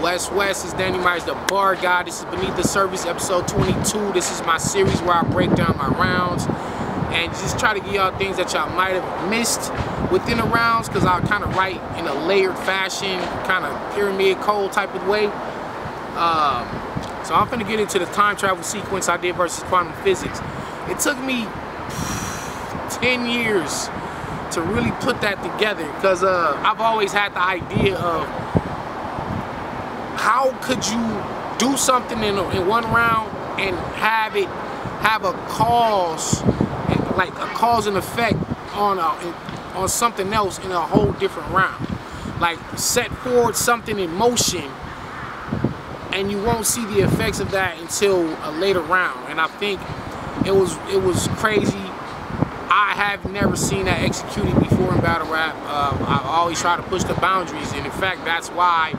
West is Danny Myers, the BarGod. This is Beneath the Surface, episode 22. This is my series where I break down my rounds and just try to give y'all things that y'all might have missed within the rounds, because I kind of write in a layered fashion, kind of pyramid code type of way. So I'm gonna get into the time travel sequence I did versus quantum physics. It took me 10 years to really put that together, because I've always had the idea of how could you do something in one round and have a cause, like a cause and effect on something else in a whole different round. Like set forward something in motion and you won't see the effects of that until a later round. And I think it was crazy. I have never seen that executed before in battle rap. I've always tried to push the boundaries, and in fact that's why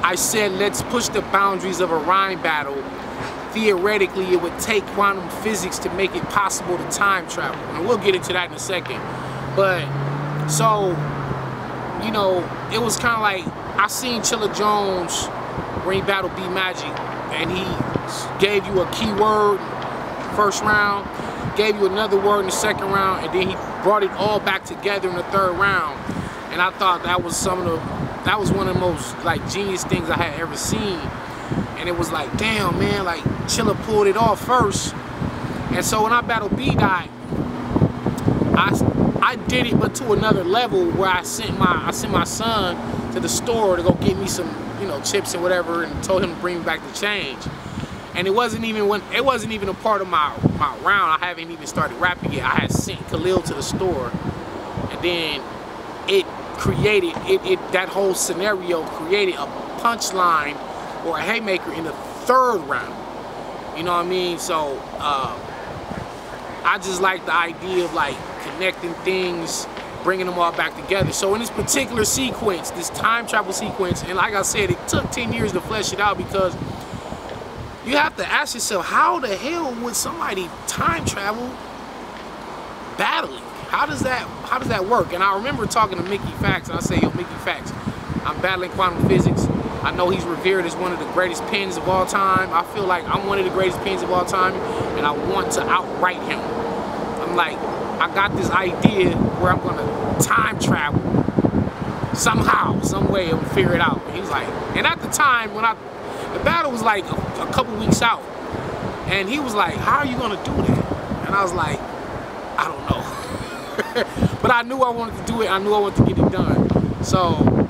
I said let's push the boundaries of a rhyme battle. Theoretically, it would take quantum physics to make it possible to time travel, and we'll get into that in a second. But so, you know, it was kind of like I seen Chilla Jones when he battled B Magic, and he gave you a keyword first round, gave you another word in the second round, and then he brought it all back together in the third round. And I thought that was that was one of the most like genius things I had ever seen. And it was like, damn man, like Chilla pulled it off first. And so when I battled B-Dot, I did it, but to another level, where I sent my son to the store to go get me some, you know, chips and whatever, and told him to bring me back the change. And it wasn't even a part of my round. I haven't even started rapping yet. I had sent Khalil to the store, and then it created that whole scenario created a punchline or a haymaker in the third round. You know what I mean? So I just like the idea of like connecting things, bringing them all back together. So in this particular sequence, this time travel sequence, and like I said, it took 10 years to flesh it out, because you have to ask yourself, how the hell would somebody time travel battling? How does that work? And I remember talking to Mickey Fax, and I say, yo, Mickey Fax, I'm battling quantum physics. I know he's revered as one of the greatest pens of all time. I feel like I'm one of the greatest pens of all time, and I want to outright him. I'm like, I got this idea where I'm gonna time travel somehow, some way, and figure it out. And he was like, and at the time when the battle was like a couple weeks out, and he was like, how are you gonna do that? And I was like, I don't know. But I knew I wanted to do it. I knew I wanted to get it done. So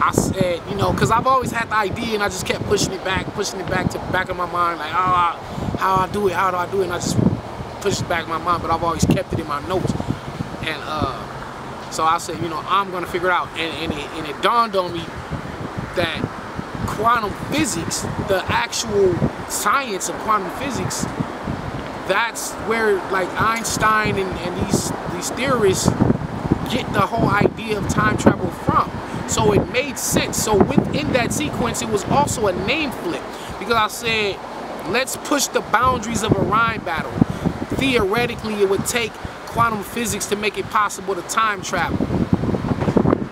I said, you know, because I've always had the idea, and I just kept pushing it back to the back of my mind, like, oh, how do I do it? And I just pushed it back in my mind, but I've always kept it in my notes. And so I said, you know, I'm gonna figure it out. And it dawned on me that quantum physics, the actual science of quantum physics, that's where like Einstein and these theorists get the whole idea of time travel from. So it made sense. So within that sequence, it was also a name flip, because I said, let's push the boundaries of a rhyme battle. Theoretically, it would take quantum physics to make it possible to time travel.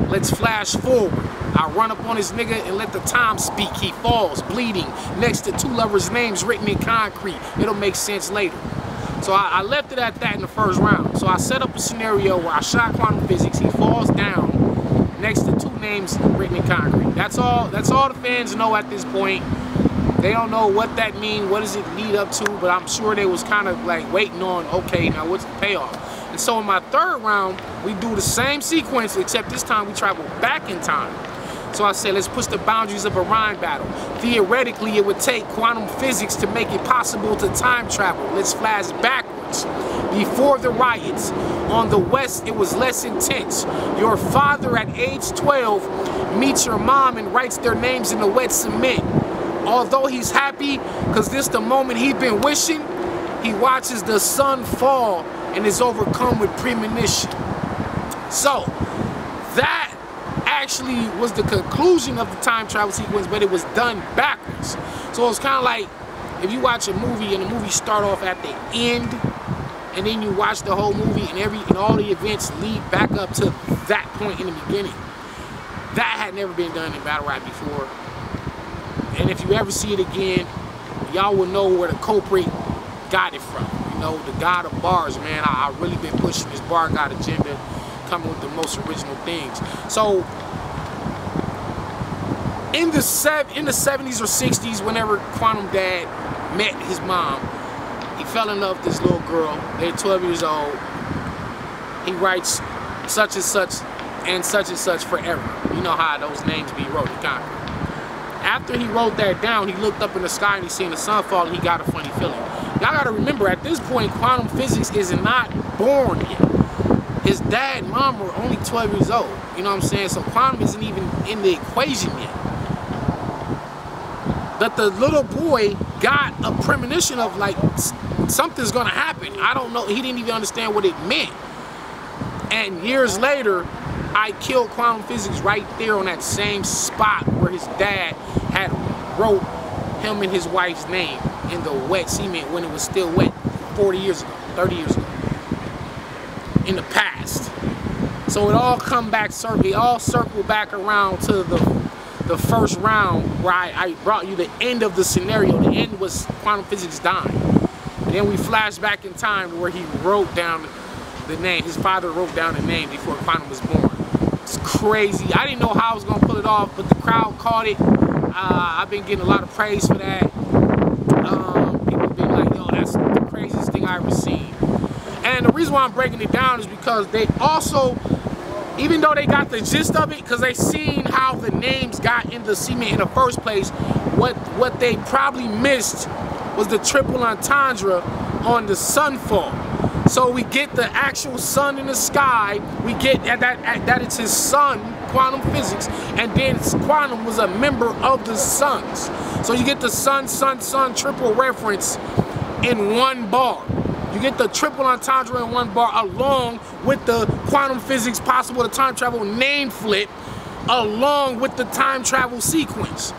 Let's flash forward. I run up on this nigga and let the time speak. He falls, bleeding, next to two lovers' names written in concrete. It'll make sense later. So I left it at that in the first round. So I set up a scenario where I shot quantum physics. He falls down next to two names written in concrete. That's all the fans know at this point. They don't know what that means, what does it lead up to, but I'm sure they was kind of like waiting on, okay, now what's the payoff? And so in my third round, we do the same sequence, except this time we travel back in time. So I said, let's push the boundaries of a rhyme battle. Theoretically, it would take quantum physics to make it possible to time travel. Let's flash backwards. Before the riots, on the West, it was less intense. Your father at age 12 meets your mom and writes their names in the wet cement. Although he's happy, because this the moment he's been wishing, he watches the sun fall and is overcome with premonition. So, that actually was the conclusion of the time travel sequence, but it was done backwards. So it was kind of like if you watch a movie and the movie start off at the end, and then you watch the whole movie and all the events lead back up to that point in the beginning. That had never been done in battle rap before. And if you ever see it again, y'all will know where the culprit got it from. You know, the god of bars, man. I really been pushing this BarGod agenda, coming with the most original things. So in the 70s or 60s, whenever Quantum Dad met his mom, he fell in love with this little girl. They're 12 years old. He writes such and such forever. You know how those names be wrote in concrete. After he wrote that down, he looked up in the sky and he seen the sun fall and he got a funny feeling. Y'all gotta remember, at this point, quantum physics is not born yet. His dad and mom were only 12 years old. You know what I'm saying? So quantum isn't even in the equation yet. But the little boy got a premonition of like, something's gonna happen. I don't know, he didn't even understand what it meant. And years later, I killed quantum physics right there on that same spot where his dad had wrote him and his wife's name in the wet cement when it was still wet 40 years ago, 30 years ago, in the past. So it all circled back around to the first round where I brought you the end of the scenario. The end was quantum physics dying. And then we flashed back in time where he wrote down the name. His father wrote down the name before quantum was born. It's crazy. I didn't know how I was gonna pull it off, but the crowd caught it. I've been getting a lot of praise for that. People have been like, yo, that's the craziest thing I ever seen. And the reason why I'm breaking it down is because they also, even though they got the gist of it, because they seen how the names got in the cement in the first place, what they probably missed was the triple entendre on the sunfall. So we get the actual sun in the sky, we get that it's his son, quantum physics, and then quantum was a member of the suns. So you get the sun, triple reference in one bar. You get the triple entendre in one bar along with the quantum physics possible to time travel name flip along with the time travel sequence.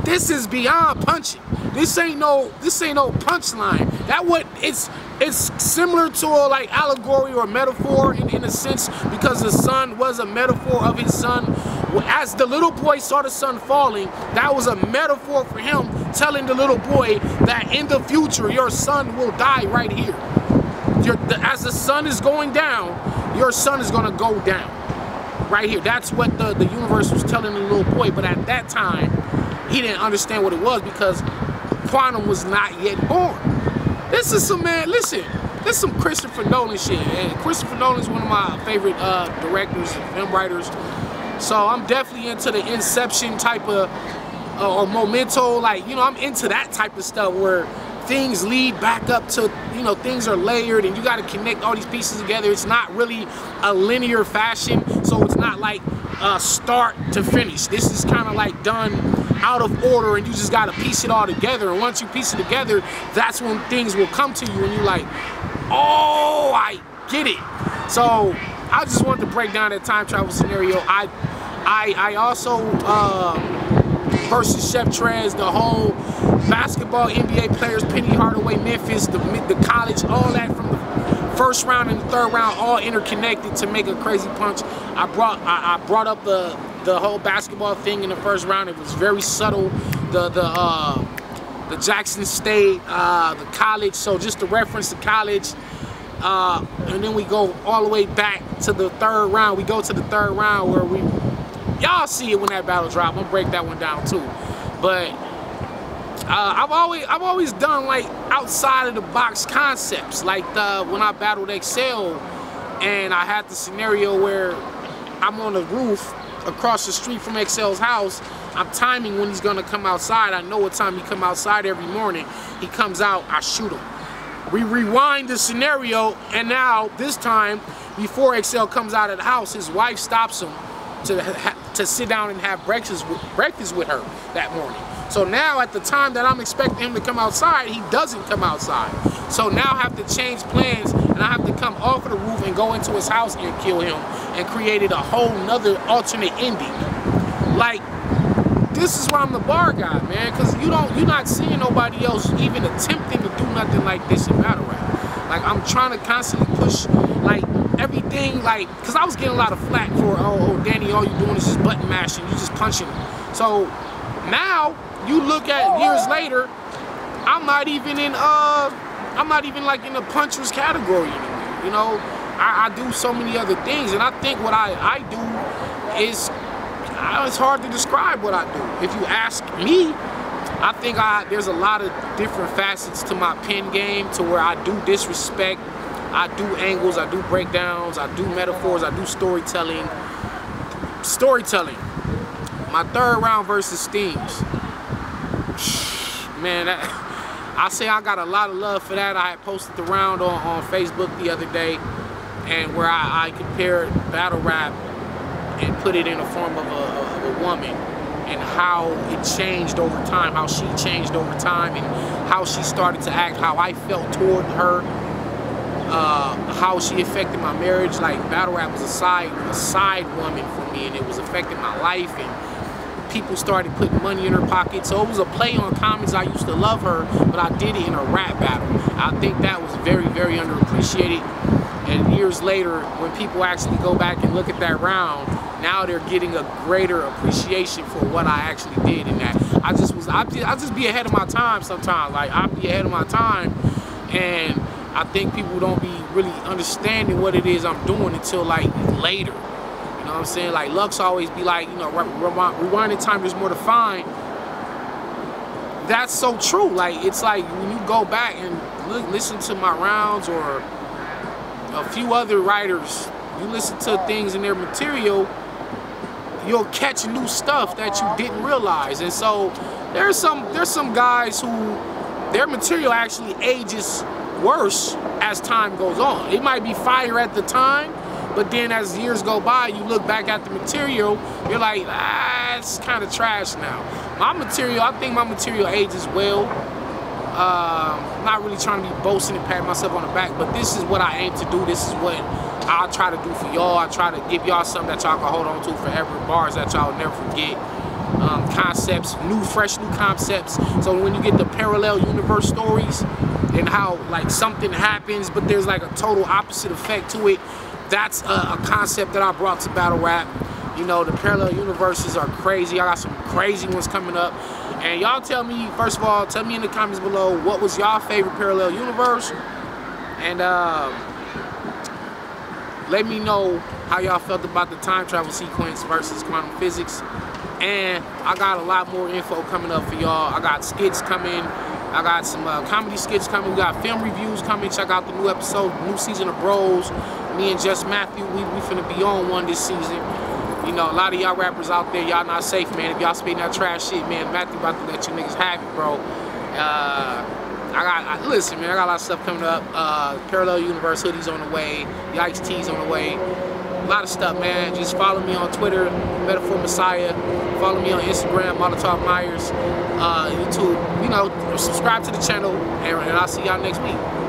This is beyond punching. This ain't no punchline. It's similar to a like allegory or metaphor in a sense, because the sun was a metaphor of his son. As the little boy saw the sun falling, that was a metaphor for him telling the little boy that in the future your son will die right here. As the sun is going down, your son is gonna go down right here. That's what the universe was telling the little boy. But at that time, he didn't understand what it was because quantum was not yet born. This is some, man, listen, this is some Christopher Nolan shit. And Christopher Nolan is one of my favorite directors and film writers. So I'm definitely into the Inception type of, or Memento, like, you know, I'm into that type of stuff where things lead back up to, you know, things are layered and you got to connect all these pieces together. It's not really a linear fashion, so it's not like start to finish. This is kind of like done out of order and you just got to piece it all together. And once you piece it together, that's when things will come to you and you're like, oh, I get it. So I just wanted to break down that time travel scenario. I also versus Chef Trez, the whole basketball NBA players, Penny Hardaway, Memphis, the college, all that from the first round and the third round, all interconnected to make a crazy punch. I brought up the whole basketball thing in the first round. It was very subtle. The Jackson State, the college. So just to reference the college. And then we go all the way back to the third round. We go to the third round where y'all see it when that battle drop. I'm gonna break that one down too. But I've always done like outside of the box concepts. Like when I battled Excel, and I had the scenario where I'm on the roof across the street from Excel's house. I'm timing when he's gonna come outside. I know what time he come outside every morning. He comes out, I shoot him. We rewind the scenario, and now this time, before Excel comes out of the house, his wife stops him to sit down and have breakfast with her that morning. So now at the time that I'm expecting him to come outside, he doesn't come outside. So now I have to change plans and I have to come off of the roof and go into his house and kill him, and created a whole nother alternate ending. Like, this is why I'm the BarGod, man, because you're not seeing nobody else even attempting to do nothing like this in battle rap. Like, I'm trying to constantly push, like, everything, like, because I was getting a lot of flack for, oh, Danny, all you doing is just button mashing, you just punching. So now you look at years later, I'm not even like in the punchers category anymore. You know, I do so many other things, and I think what I do is, it's hard to describe what I do. If you ask me, I think there's a lot of different facets to my pen game, to where I do disrespect, I do angles, I do breakdowns, I do metaphors, I do storytelling. My third round versus Steams. Man, I say I got a lot of love for that. I had posted the round on Facebook the other day, and where I compared battle rap and put it in the form of a woman, and how it changed over time, how she changed over time, and how she started to act, how I felt toward her, how she affected my marriage. Like, battle rap was a side woman for me, and it was affecting my life, and people started putting money in her pocket. So it was a play on comments. I used to love her, but I did it in a rap battle. I think that was very, very underappreciated. And years later, when people actually go back and look at that round, now they're getting a greater appreciation for what I actually did in that. I just be ahead of my time sometimes. Like, I be ahead of my time, and I think people don't be really understanding what it is I'm doing until like later. You know what I'm saying? Like, Lux always be like, you know, rewinding time, there's more to find. That's so true. Like, it's like when you go back and listen to my rounds, or a few other writers, you listen to things in their material, you'll catch new stuff that you didn't realize. And so there's some guys who their material actually ages worse as time goes on. It might be fire at the time, but then as years go by, you look back at the material, you're like, it's kind of trash now. My material, I think my material ages well. Not really trying to be boasting and patting myself on the back, but this is what I aim to do. This is what I try to do for y'all. I try to give y'all something that y'all can hold on to forever, bars that y'all never forget, concepts, fresh new concepts. So when you get the parallel universe stories, and how like something happens, but there's like a total opposite effect to it, that's a concept that I brought to battle rap. You know, the parallel universes are crazy. I got some crazy ones coming up. And y'all tell me, first of all, tell me in the comments below, what was y'all favorite parallel universe? And let me know how y'all felt about the time travel sequence versus quantum physics. And I got a lot more info coming up for y'all. I got skits coming. I got some comedy skits coming. We got film reviews coming. Check out the new episode, new season of Bros. Me and Just Matthew, we finna be on one this season. You know, a lot of y'all rappers out there, y'all not safe, man. If y'all spitting that trash shit, man, Matthew about to let you niggas have it, bro. Listen, man, I got a lot of stuff coming up. Parallel Universe hoodies on the way. Yikes tees on the way. A lot of stuff, man. Just follow me on Twitter, Metaphor Messiah. Follow me on Instagram, Molotov Myers. YouTube. You know, subscribe to the channel, and I'll see y'all next week.